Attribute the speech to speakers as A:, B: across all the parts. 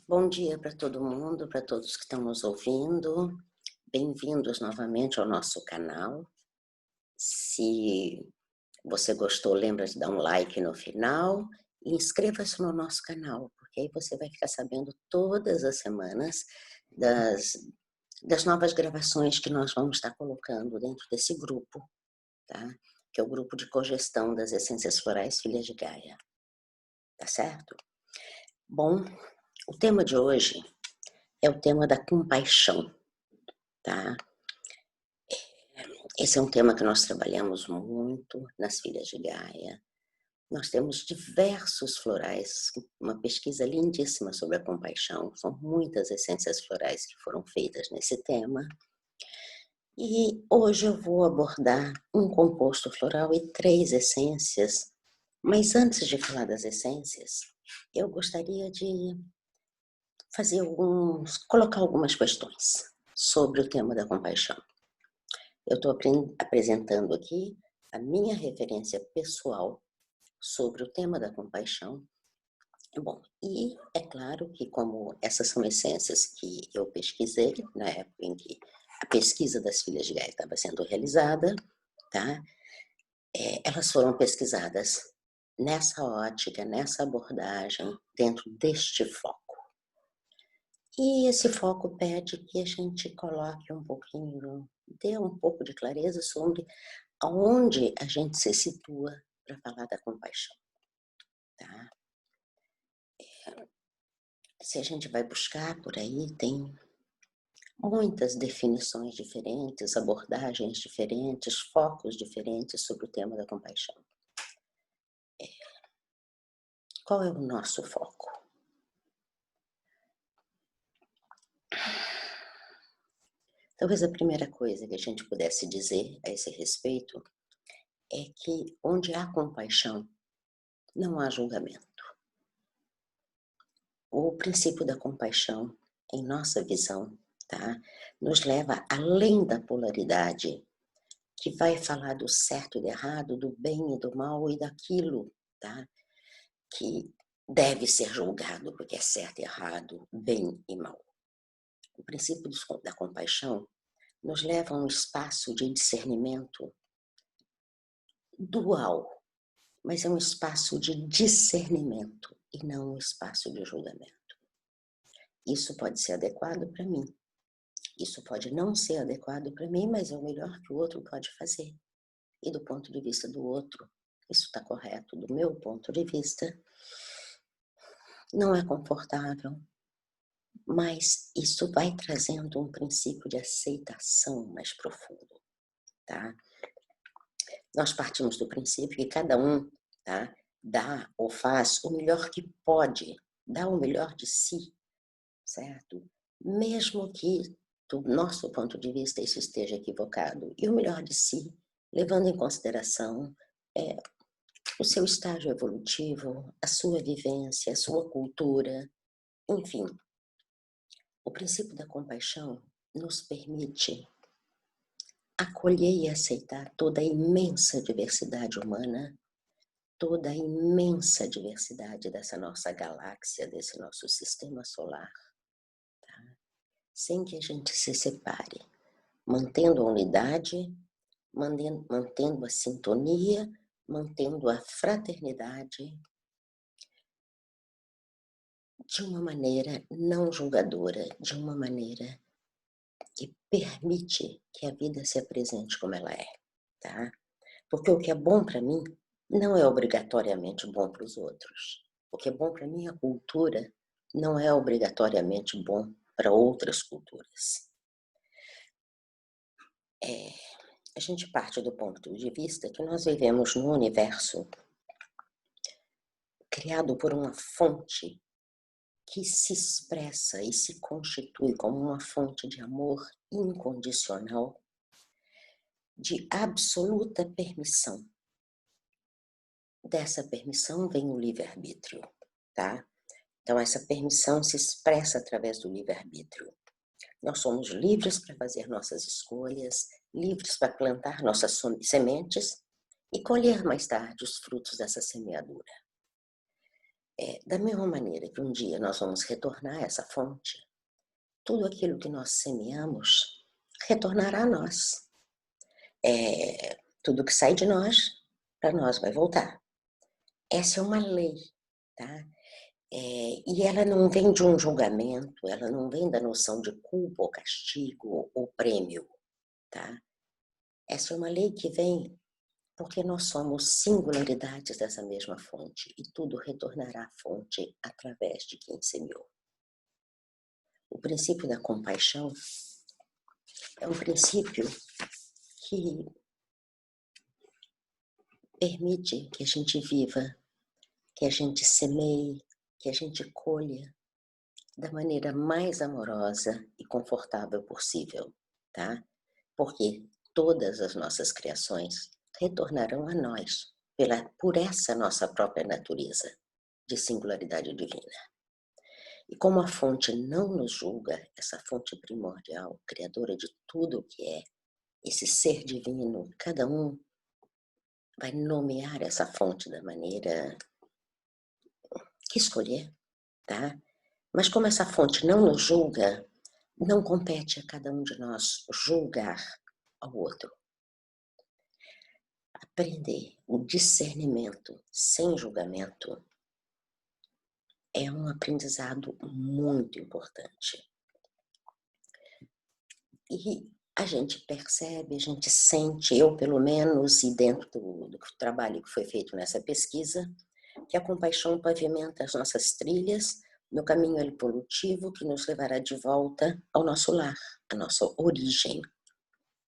A: Bom dia para todo mundo, para todos que estão nos ouvindo. Bem-vindos novamente ao nosso canal. Se você gostou, lembra de dar um like no final e inscreva-se no nosso canal, porque aí você vai ficar sabendo todas as semanas das novas gravações que nós vamos estar colocando dentro desse grupo, tá? Que é o grupo de cogestão das essências florais Filhas de Gaia, tá certo? Bom, o tema de hoje é o tema da compaixão, tá? Esse é um tema que nós trabalhamos muito nas Filhas de Gaia. Nós temos diversos florais, uma pesquisa lindíssima sobre a compaixão. São muitas essências florais que foram feitas nesse tema. E hoje eu vou abordar um composto floral e 3 essências. Mas antes de falar das essências, eu gostaria de colocar algumas questões sobre o tema da compaixão. Eu estou apresentando aqui a minha referência pessoal sobre o tema da compaixão. Bom, e é claro que como essas são essências que eu pesquisei na época em que a pesquisa das Filhas de Gaia estava sendo realizada, tá? Elas foram pesquisadas nessa ótica, nessa abordagem, dentro deste foco. E esse foco pede que a gente coloque um pouquinho, dê um pouco de clareza sobre aonde a gente se situa para falar da compaixão, tá? Se a gente vai buscar por aí, tem muitas definições diferentes, abordagens diferentes, focos diferentes sobre o tema da compaixão. Qual é o nosso foco? Talvez a primeira coisa que a gente pudesse dizer a esse respeito é que onde há compaixão, não há julgamento. O princípio da compaixão, em nossa visão, tá, nos leva além da polaridade que vai falar do certo e do errado, do bem e do mal e daquilo, tá, que deve ser julgado porque é certo e errado, bem e mal. O princípio da compaixão nos leva a um espaço de discernimento dual, mas é um espaço de discernimento e não um espaço de julgamento. Isso pode ser adequado para mim. Isso pode não ser adequado para mim, mas é o melhor que o outro pode fazer. E do ponto de vista do outro, isso está correto. Do meu ponto de vista, não é confortável, mas isso vai trazendo um princípio de aceitação mais profundo, tá? Nós partimos do princípio que cada um, tá, dá ou faz o melhor que pode, dá o melhor de si, certo? Mesmo que, do nosso ponto de vista, isso esteja equivocado. E o melhor de si, levando em consideração o seu estágio evolutivo, a sua vivência, a sua cultura, enfim. O princípio da compaixão nos permite acolher e aceitar toda a imensa diversidade humana, toda a imensa diversidade dessa nossa galáxia, desse nosso sistema solar, tá? Sem que a gente se separe, mantendo a unidade, mantendo a sintonia, mantendo a fraternidade, de uma maneira não julgadora, de uma maneira que permite que a vida se apresente como ela é, tá? Porque o que é bom para mim não é obrigatoriamente bom para os outros. O que é bom para minha cultura não é obrigatoriamente bom para outras culturas. A gente parte do ponto de vista que nós vivemos num universo criado por uma fonte que se expressa e se constitui como uma fonte de amor incondicional, de absoluta permissão. Dessa permissão vem o livre-arbítrio, tá? Então, essa permissão se expressa através do livre-arbítrio. Nós somos livres para fazer nossas escolhas, livres para plantar nossas sementes e colher mais tarde os frutos dessa semeadura. Da mesma maneira que um dia nós vamos retornar a essa fonte, tudo aquilo que nós semeamos retornará a nós. Tudo que sai de nós, para nós vai voltar. Essa é uma lei, tá? E ela não vem de um julgamento, ela não vem da noção de culpa ou castigo ou prêmio, tá? Essa é uma lei que vem porque nós somos singularidades dessa mesma fonte e tudo retornará à fonte através de quem semeou. O princípio da compaixão é um princípio que permite que a gente viva, que a gente semeie, que a gente colha da maneira mais amorosa e confortável possível, tá? Porque todas as nossas criações retornarão a nós por essa nossa própria natureza de singularidade divina. E como a fonte não nos julga, essa fonte primordial, criadora de tudo o que é, esse ser divino, cada um vai nomear essa fonte da maneira que escolher, tá? Mas como essa fonte não nos julga, não compete a cada um de nós julgar ao outro. Aprender o discernimento sem julgamento é um aprendizado muito importante. E a gente percebe, a gente sente, eu pelo menos, e dentro do trabalho que foi feito nessa pesquisa, que a compaixão pavimenta as nossas trilhas no caminho evolutivo que nos levará de volta ao nosso lar, à nossa origem,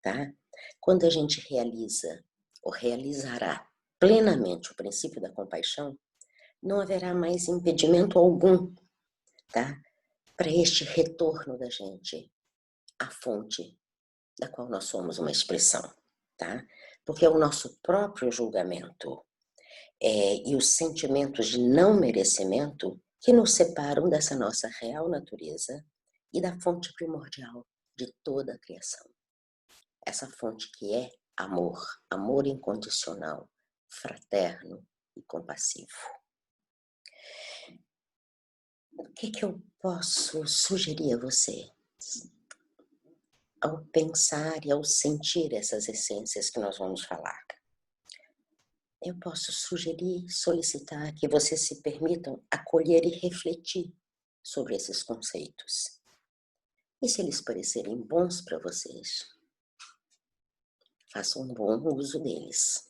A: tá? Quando a gente realiza ou realizará plenamente o princípio da compaixão, não haverá mais impedimento algum, tá? Para este retorno da gente à fonte da qual nós somos uma expressão, tá? Porque é o nosso próprio julgamento e os sentimentos de não merecimento que nos separam dessa nossa real natureza e da fonte primordial de toda a criação. Essa fonte que é amor, amor incondicional, fraterno e compassivo. O que eu posso sugerir a você ao pensar e ao sentir essas essências que nós vamos falar? Eu posso sugerir, solicitar que vocês se permitam acolher e refletir sobre esses conceitos. E se eles parecerem bons para vocês, façam um bom uso deles.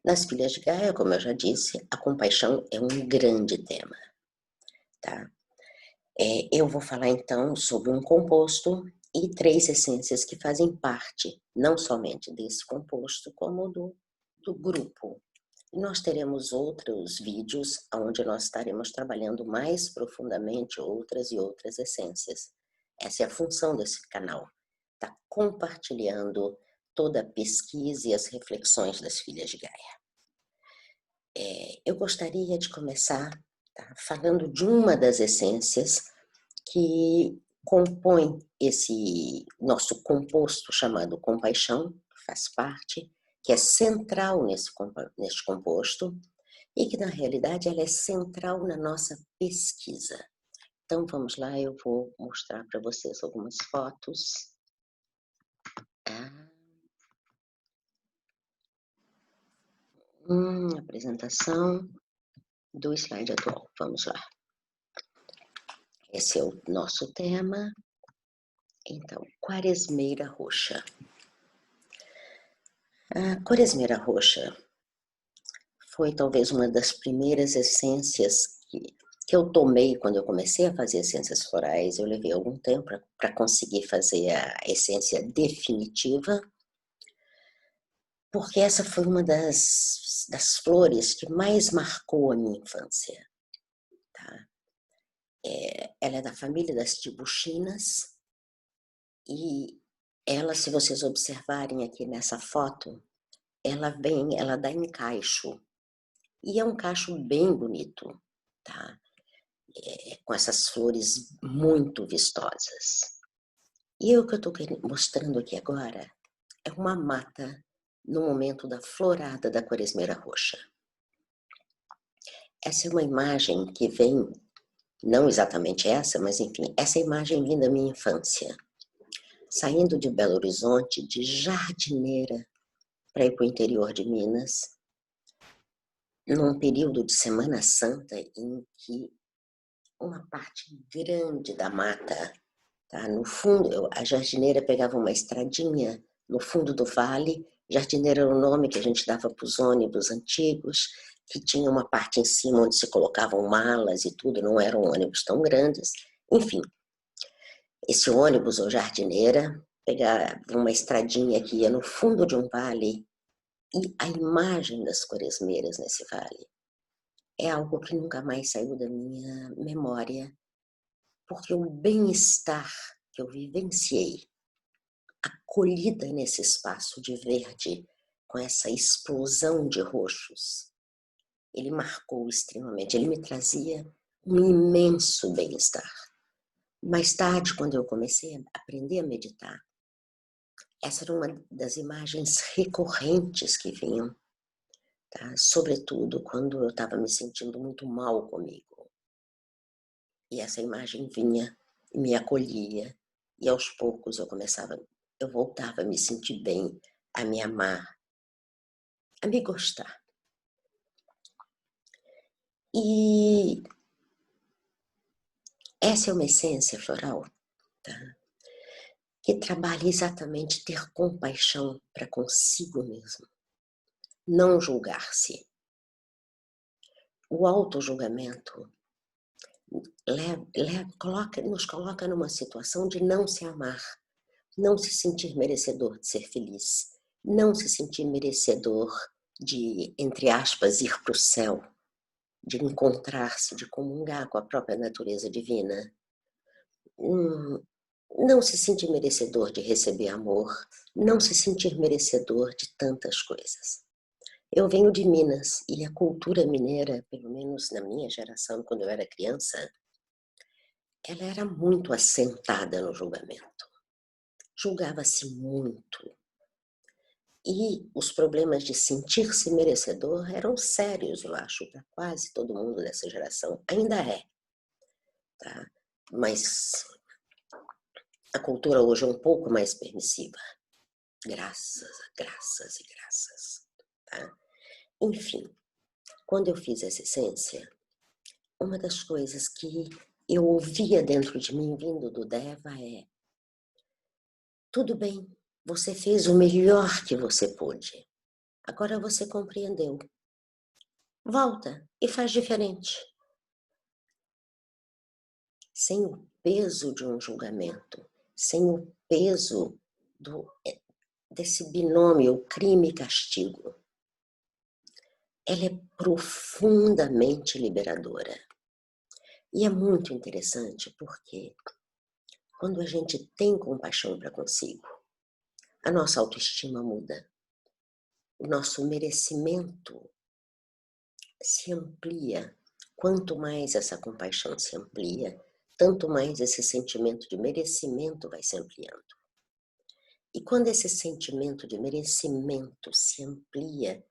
A: Nas Filhas de Gaia, como eu já disse, a compaixão é um grande tema, tá? Eu vou falar então sobre um composto e 3 essências que fazem parte, não somente desse composto, como do grupo. Nós teremos outros vídeos onde nós estaremos trabalhando mais profundamente outras e outras essências. Essa é a função desse canal, tá compartilhando toda a pesquisa e as reflexões das Filhas de Gaia. Eu gostaria de começar falando de uma das essências que compõe esse nosso composto chamado compaixão, que faz parte, que é central nesse composto e que na realidade ela é central na nossa pesquisa. Então vamos lá, eu vou mostrar para vocês algumas fotos. Apresentação do slide atual, vamos lá. Esse é o nosso tema. Então, quaresmeira roxa. A quaresmeira roxa foi talvez uma das primeiras essências que eu tomei quando eu comecei a fazer essências florais. Eu levei algum tempo para conseguir fazer a essência definitiva, porque essa foi uma das flores que mais marcou a minha infância. Tá? Ela é da família das tibuchinas e ela, se vocês observarem aqui nessa foto, ela dá em cacho. E é um cacho bem bonito, tá? Com essas flores muito vistosas. E o que eu estou mostrando aqui agora é uma mata no momento da florada da quaresmeira roxa. Essa é uma imagem que vem, não exatamente essa, mas enfim, essa imagem vem da minha infância. Saindo de Belo Horizonte, de jardineira, para ir para o interior de Minas, num período de Semana Santa em que uma parte grande da mata, tá, no fundo, a jardineira pegava uma estradinha no fundo do vale. Jardineira era o nome que a gente dava para os ônibus antigos, que tinha uma parte em cima onde se colocavam malas e tudo, não eram ônibus tão grandes. Enfim, esse ônibus ou jardineira pegava uma estradinha que ia no fundo de um vale, e a imagem das Quaresmeiras nesse vale é algo que nunca mais saiu da minha memória, porque o bem-estar que eu vivenciei, acolhida nesse espaço de verde, com essa explosão de roxos, ele marcou extremamente, ele me trazia um imenso bem-estar. Mais tarde, quando eu comecei a aprender a meditar, essa era uma das imagens recorrentes que vinham, tá? Sobretudo quando eu estava me sentindo muito mal comigo. E essa imagem vinha e me acolhia, e aos poucos eu voltava a me sentir bem, a me amar, a me gostar. E essa é uma essência floral, tá? Que trabalha exatamente ter compaixão para consigo mesmo, não julgar-se. O auto-julgamento nos coloca numa situação de não se amar, não se sentir merecedor de ser feliz, não se sentir merecedor de, entre aspas, ir para o céu, de encontrar-se, de comungar com a própria natureza divina. Não se sentir merecedor de receber amor, não se sentir merecedor de tantas coisas. Eu venho de Minas e a cultura mineira, pelo menos na minha geração, quando eu era criança, ela era muito assentada no julgamento. Julgava-se muito. E os problemas de sentir-se merecedor eram sérios, eu acho, para quase todo mundo dessa geração. Ainda é, tá? Mas a cultura hoje é um pouco mais permissiva. Graças e graças. Tá? Enfim, quando eu fiz essa essência, uma das coisas que eu ouvia dentro de mim, vindo do Deva, é: tudo bem, você fez o melhor que você pôde. Agora você compreendeu. Volta e faz diferente. Sem o peso de um julgamento, sem o peso desse binômio crime e castigo. Ela é profundamente liberadora. E é muito interessante porque quando a gente tem compaixão para consigo, a nossa autoestima muda. O nosso merecimento se amplia. Quanto mais essa compaixão se amplia, tanto mais esse sentimento de merecimento vai se ampliando. E quando esse sentimento de merecimento se amplia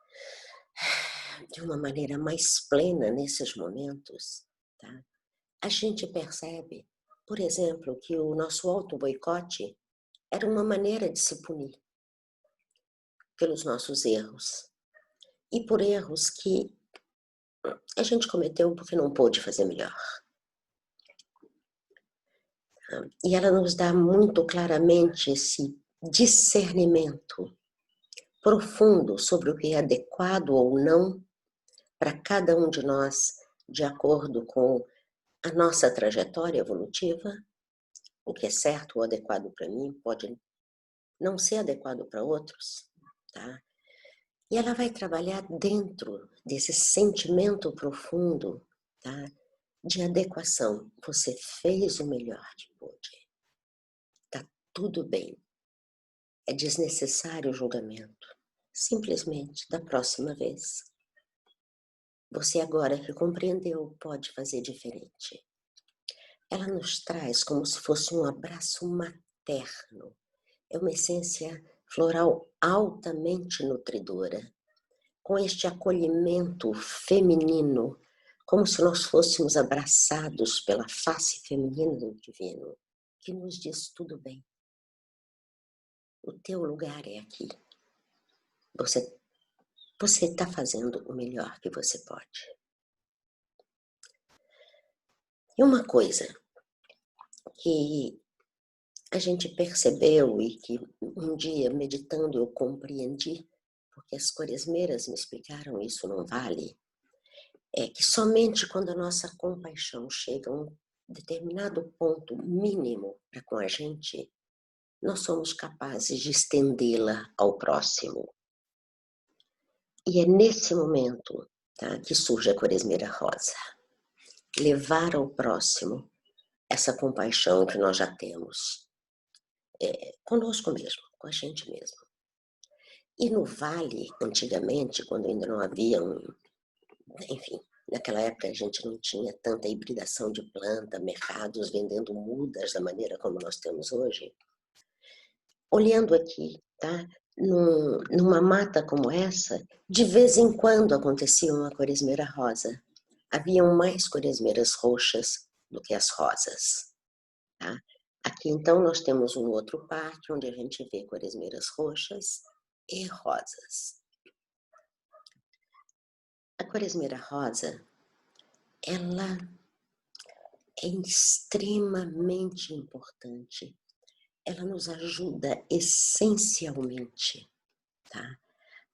A: de uma maneira mais plena nesses momentos, tá? A gente percebe, por exemplo, que o nosso auto-boicote era uma maneira de se punir pelos nossos erros. E por erros que a gente cometeu porque não pôde fazer melhor. E ela nos dá muito claramente esse discernimento profundo sobre o que é adequado ou não para cada um de nós, de acordo com a nossa trajetória evolutiva. O que é certo ou adequado para mim pode não ser adequado para outros, tá? E ela vai trabalhar dentro desse sentimento profundo, tá? De adequação. Você fez o melhor que pôde. Tá tudo bem. É desnecessário o julgamento. Simplesmente, da próxima vez, você agora que compreendeu pode fazer diferente. Ela nos traz como se fosse um abraço materno. É uma essência floral altamente nutridora, com este acolhimento feminino como se nós fôssemos abraçados pela face feminina do divino, que nos diz tudo bem. O teu lugar é aqui. Você está fazendo o melhor que você pode. E uma coisa que a gente percebeu e que um dia, meditando, eu compreendi, porque as quaresmeiras me explicaram isso no Vale, é que somente quando a nossa compaixão chega a um determinado ponto mínimo para com a gente, nós somos capazes de estendê-la ao próximo. E é nesse momento, tá, que surge a Quaresmeira Rosa. Levar ao próximo essa compaixão que nós já temos. Conosco mesmo, com a gente mesmo. E no Vale, antigamente, quando ainda não havia enfim, naquela época a gente não tinha tanta hibridação de planta, mercados vendendo mudas da maneira como nós temos hoje. Olhando aqui, tá? Numa mata como essa, de vez em quando acontecia uma quaresmeira rosa. Haviam mais quaresmeiras roxas do que as rosas. Tá? Aqui, então, nós temos um outro parque onde a gente vê quaresmeiras roxas e rosas. A quaresmeira rosa, ela é extremamente importante. Ela nos ajuda essencialmente, tá,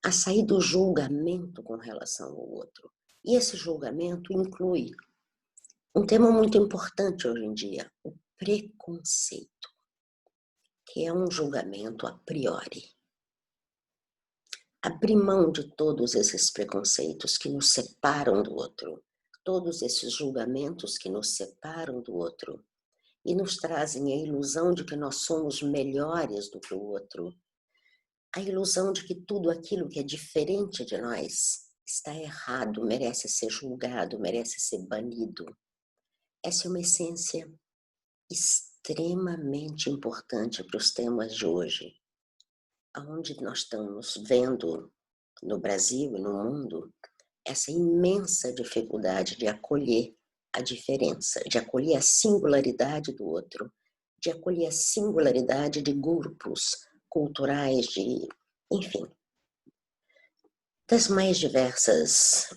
A: a sair do julgamento com relação ao outro. E esse julgamento inclui um tema muito importante hoje em dia, o preconceito, que é um julgamento a priori. Abrir mão de todos esses preconceitos que nos separam do outro, todos esses julgamentos que nos separam do outro e nos trazem a ilusão de que nós somos melhores do que o outro, a ilusão de que tudo aquilo que é diferente de nós está errado, merece ser julgado, merece ser banido. Essa é uma essência extremamente importante para os temas de hoje, onde nós estamos vendo no Brasil e no mundo essa imensa dificuldade de acolher a diferença, de acolher a singularidade do outro, de acolher a singularidade de grupos culturais, enfim, das mais diversas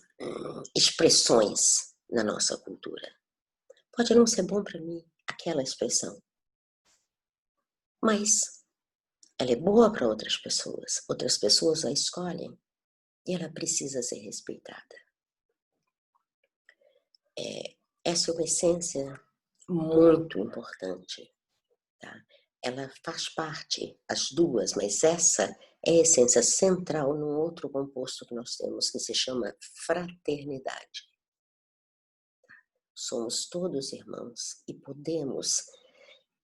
A: expressões na nossa cultura. Pode não ser bom para mim aquela expressão, mas ela é boa para outras pessoas a escolhem e ela precisa ser respeitada. Essa é uma essência muito importante, tá? Ela faz parte, as duas, mas essa é a essência central num outro composto que nós temos, que se chama fraternidade. Somos todos irmãos e podemos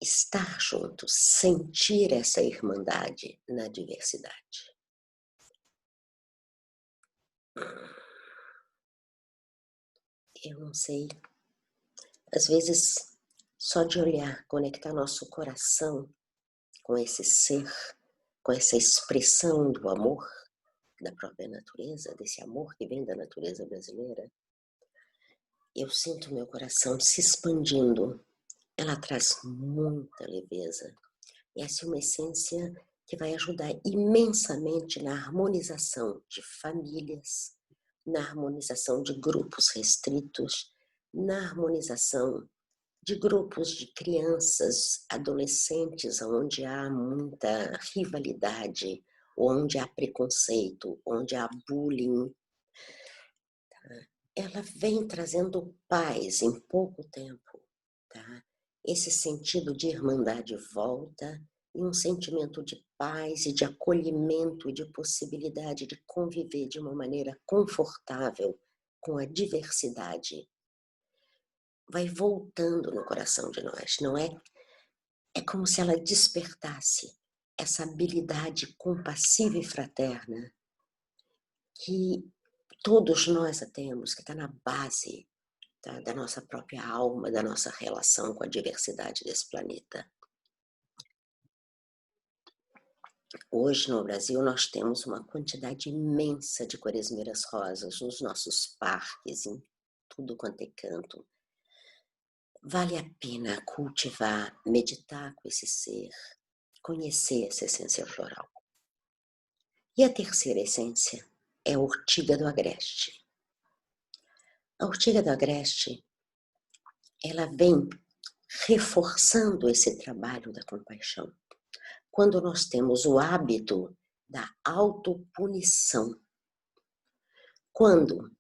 A: estar juntos, sentir essa irmandade na diversidade. Eu não sei, às vezes, só de olhar, conectar nosso coração com esse ser, com essa expressão do amor da própria natureza, desse amor que vem da natureza brasileira, eu sinto meu coração se expandindo. Ela traz muita leveza. E essa é uma essência que vai ajudar imensamente na harmonização de famílias, na harmonização de grupos restritos, na harmonização de grupos de crianças, adolescentes, onde há muita rivalidade, onde há preconceito, onde há bullying. Ela vem trazendo paz em pouco tempo, tá? Esse sentido de irmandade volta e um sentimento de paz e de acolhimento e de possibilidade de conviver de uma maneira confortável com a diversidade. Vai voltando no coração de nós, não é? É como se ela despertasse essa habilidade compassiva e fraterna que todos nós a temos, que está na base da nossa própria alma, da nossa relação com a diversidade desse planeta. Hoje, no Brasil, nós temos uma quantidade imensa de quaresmeiras rosas nos nossos parques, em tudo quanto é canto. Vale a pena cultivar, meditar com esse ser, conhecer essa essência floral. E a terceira essência é a ortiga do agreste. A ortiga do agreste, ela vem reforçando esse trabalho da compaixão. Quando nós temos o hábito da autopunição, quando,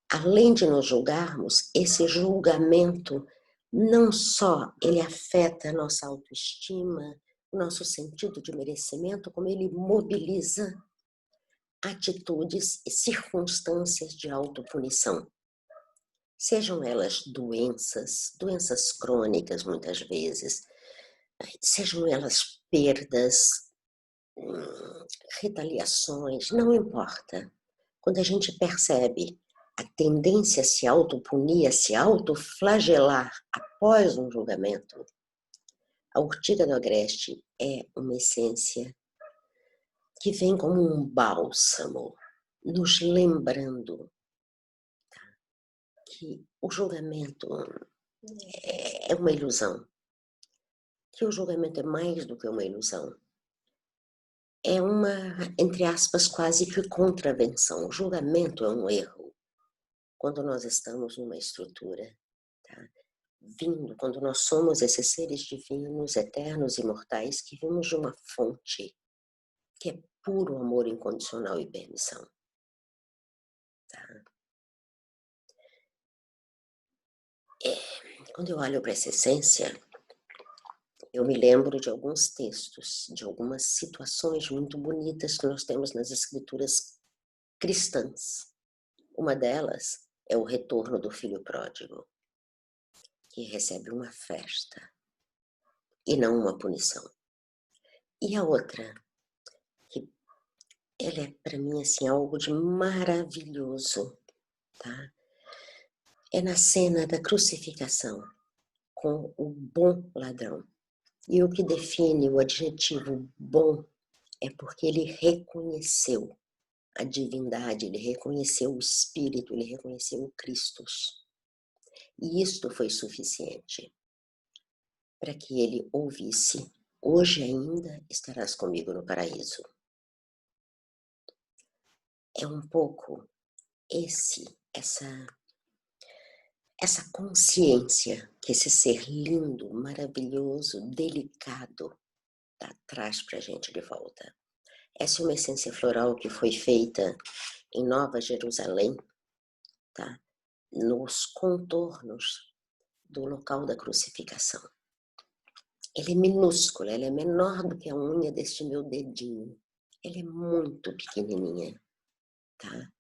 A: além de nos julgarmos, esse julgamento não só ele afeta a nossa autoestima, o nosso sentido de merecimento, como ele mobiliza atitudes e circunstâncias de autopunição. Sejam elas doenças crônicas muitas vezes, sejam elas perdas, retaliações, não importa. Quando a gente percebe a tendência a se autopunir, a se autoflagelar após um julgamento, a ortiga do agreste é uma essência que vem como um bálsamo, nos lembrando que o julgamento é uma ilusão, que o julgamento é mais do que uma ilusão. É uma, entre aspas, quase que contravenção. O julgamento é um erro. Quando nós estamos numa estrutura, tá? Quando nós somos esses seres divinos, eternos, imortais, que vimos de uma fonte que é puro amor incondicional e permissão. Tá? Quando eu olho para essa essência, eu me lembro de alguns textos, de algumas situações muito bonitas que nós temos nas escrituras cristãs. Uma delas é o retorno do filho pródigo, que recebe uma festa e não uma punição. E a outra, que ela é para mim assim algo de maravilhoso, tá? É na cena da crucificação com o bom ladrão. E o que define o adjetivo bom é porque ele reconheceu a divindade, ele reconheceu o Espírito, ele reconheceu o Cristo. E isto foi suficiente para que ele ouvisse: hoje ainda estarás comigo no paraíso. É um pouco essa consciência que esse ser lindo, maravilhoso, delicado, traz para a gente de volta. Essa é uma essência floral que foi feita em Nova Jerusalém, tá? Nos contornos do local da crucificação. Ela é minúscula, ela é menor do que a unha deste meu dedinho. Ela é muito pequenininha, tá?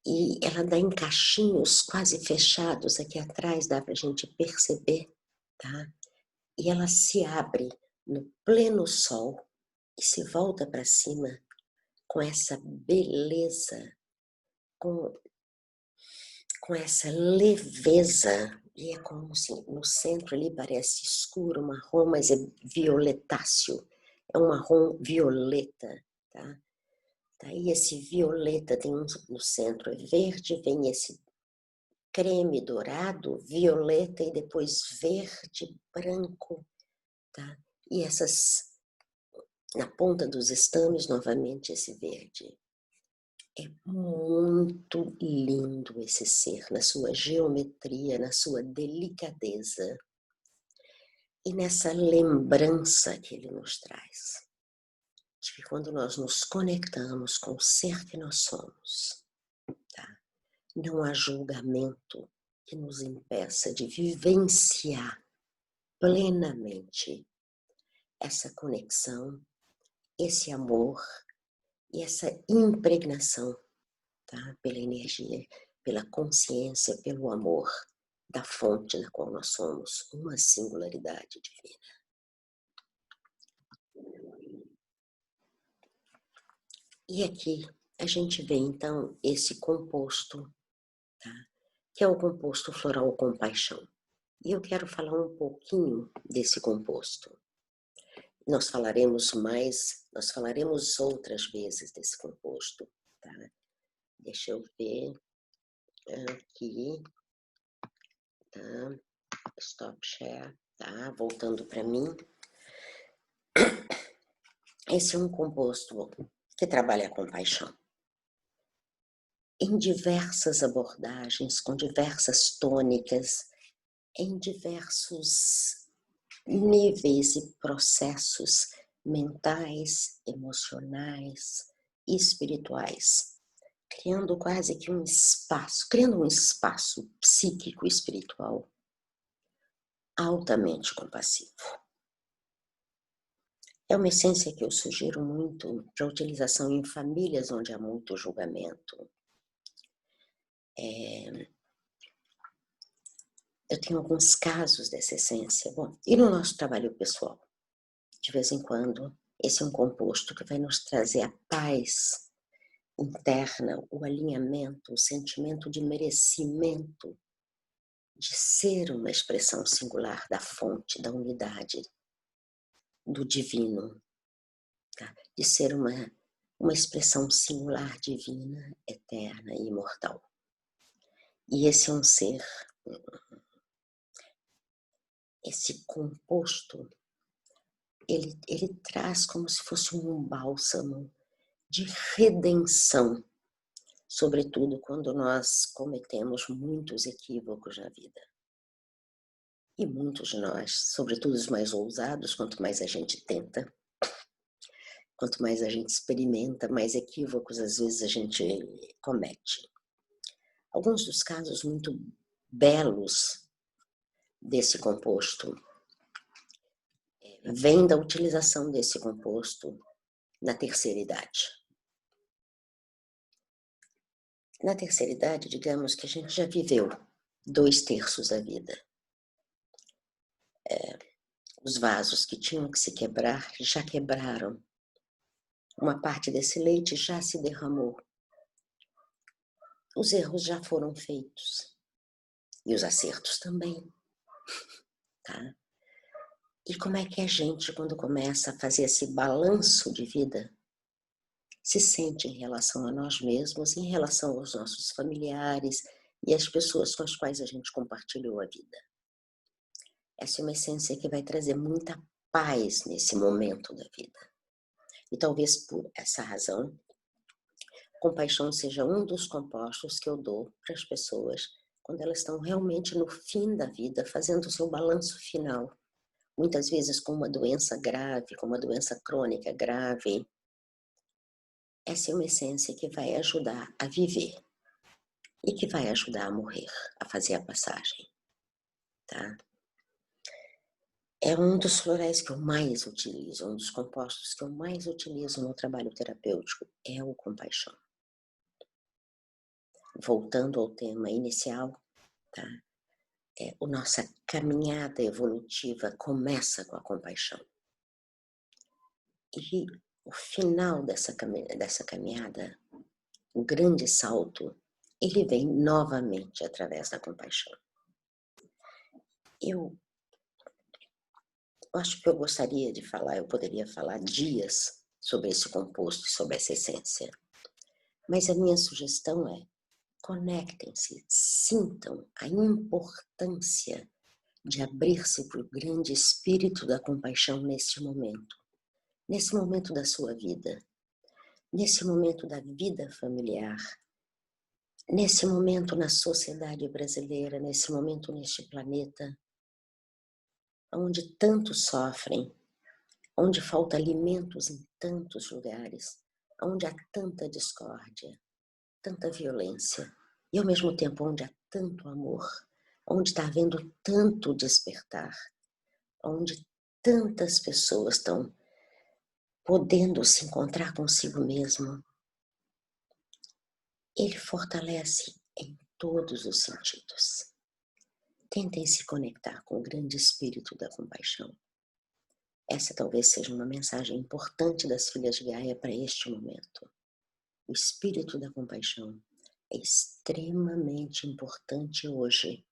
A: E ela dá em cachinhos quase fechados aqui atrás, dá pra gente perceber, tá? E ela se abre no pleno sol e se volta para cima com essa beleza, com essa leveza. E é como se no centro ali parece escuro, marrom, mas é violetáceo. É um marrom violeta, tá? Daí esse violeta tem no centro é verde, vem esse creme dourado, violeta e depois verde, branco, tá? E na ponta dos estames novamente esse verde. É muito lindo esse ser, na sua geometria, na sua delicadeza e nessa lembrança que ele nos traz. De que quando nós nos conectamos com o ser que nós somos, tá? Não há julgamento que nos impeça de vivenciar plenamente essa conexão, esse amor e essa impregnação, tá? Pela energia, pela consciência, pelo amor da fonte na qual nós somos uma singularidade divina. E aqui a gente vê então esse composto, tá? Que é o composto floral compaixão. E eu quero falar um pouquinho desse composto. Nós falaremos outras vezes desse composto, tá? Deixa eu ver aqui. tá? Stop share, tá? Voltando para mim. Esse é um composto que trabalha com paixão. Em diversas abordagens, com diversas tônicas, em diversos níveis e processos mentais, emocionais e espirituais, criando quase que um espaço, criando um espaço psíquico e espiritual altamente compassivo. É uma essência que eu sugiro muito para utilização em famílias onde há muito julgamento. Eu tenho alguns casos dessa essência. Bom, e no nosso trabalho pessoal? De vez em quando, esse é um composto que vai nos trazer a paz interna, o alinhamento, o sentimento de merecimento, de ser uma expressão singular da fonte, da unidade, do divino, tá? De ser uma expressão singular, divina, eterna e imortal. E esse é um ser, esse composto, ele traz como se fosse um bálsamo de redenção, sobretudo quando nós cometemos muitos equívocos na vida. E muitos de nós, sobretudo os mais ousados, quanto mais a gente tenta, quanto mais a gente experimenta, mais equívocos às vezes a gente comete. Alguns dos casos muito belos desse composto vêm da utilização desse composto na terceira idade. Na terceira idade, digamos que a gente já viveu 2/3 da vida. Os vasos que tinham que se quebrar já quebraram. Uma parte desse leite já se derramou. Os erros já foram feitos. E os acertos também. Tá? E como é que a gente, quando começa a fazer esse balanço de vida, se sente em relação a nós mesmos, em relação aos nossos familiares e às pessoas com as quais a gente compartilhou a vida? Essa é uma essência que vai trazer muita paz nesse momento da vida. E talvez por essa razão, compaixão seja um dos compostos que eu dou para as pessoas quando elas estão realmente no fim da vida, fazendo o seu balanço final. Muitas vezes com uma doença grave, com uma doença crônica grave. Essa é uma essência que vai ajudar a viver e que vai ajudar a morrer, a fazer a passagem, tá? É um dos florais que eu mais utilizo, um dos compostos que eu mais utilizo no trabalho terapêutico, é o compaixão. Voltando ao tema inicial, tá? A nossa caminhada evolutiva começa com a compaixão. E o final dessa caminhada, o grande salto, ele vem novamente através da compaixão. Eu acho que eu gostaria de falar, eu poderia falar dias sobre esse composto, sobre essa essência. Mas a minha sugestão é, conectem-se, sintam a importância de abrir-se para o grande espírito da compaixão neste momento da sua vida, nesse momento da vida familiar, nesse momento na sociedade brasileira, nesse momento neste planeta, onde tantos sofrem, onde falta alimentos em tantos lugares, onde há tanta discórdia, tanta violência, e ao mesmo tempo onde há tanto amor, onde está havendo tanto despertar, onde tantas pessoas estão podendo se encontrar consigo mesmo. Ele fortalece em todos os sentidos. Tentem se conectar com o grande espírito da compaixão. Essa talvez seja uma mensagem importante das filhas de Gaia para este momento. O espírito da compaixão é extremamente importante hoje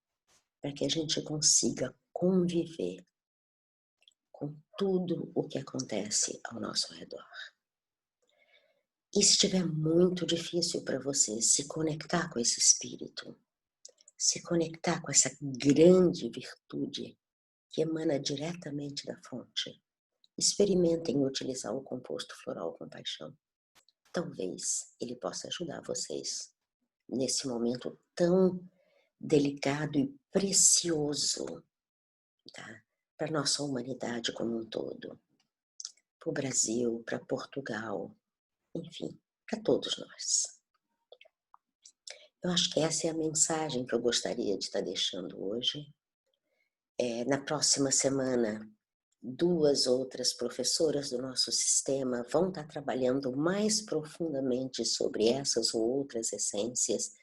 A: para que a gente consiga conviver com tudo o que acontece ao nosso redor. E se estiver muito difícil para você se conectar com esse espírito, se conectar com essa grande virtude que emana diretamente da fonte. Experimentem utilizar o composto floral compaixão. Talvez ele possa ajudar vocês nesse momento tão delicado e precioso, tá? Para a nossa humanidade como um todo. Para o Brasil, para Portugal, enfim, para todos nós. Eu acho que essa é a mensagem que eu gostaria de estar deixando hoje. Na próxima semana, 2 outras professoras do nosso sistema vão estar trabalhando mais profundamente sobre essas ou outras essências,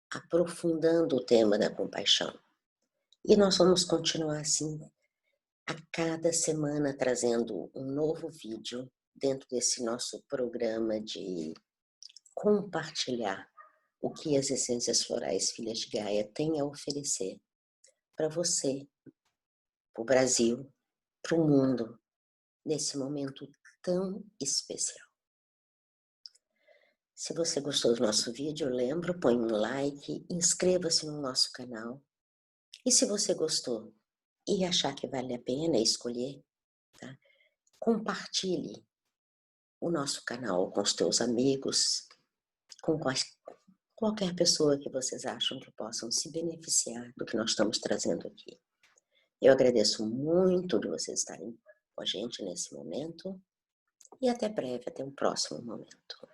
A: aprofundando o tema da compaixão. E nós vamos continuar assim, a cada semana trazendo um novo vídeo dentro desse nosso programa de compartilhar o que as essências florais Filhas de Gaia têm a oferecer para você, para o Brasil, para o mundo, nesse momento tão especial. Se você gostou do nosso vídeo, lembra, põe um like, inscreva-se no nosso canal. E se você gostou e achar que vale a pena escolher, tá? Compartilhe o nosso canal com os teus amigos, com qualquer pessoa que vocês acham que possam se beneficiar do que nós estamos trazendo aqui. Eu agradeço muito de vocês estarem com a gente nesse momento e até breve, até um próximo momento.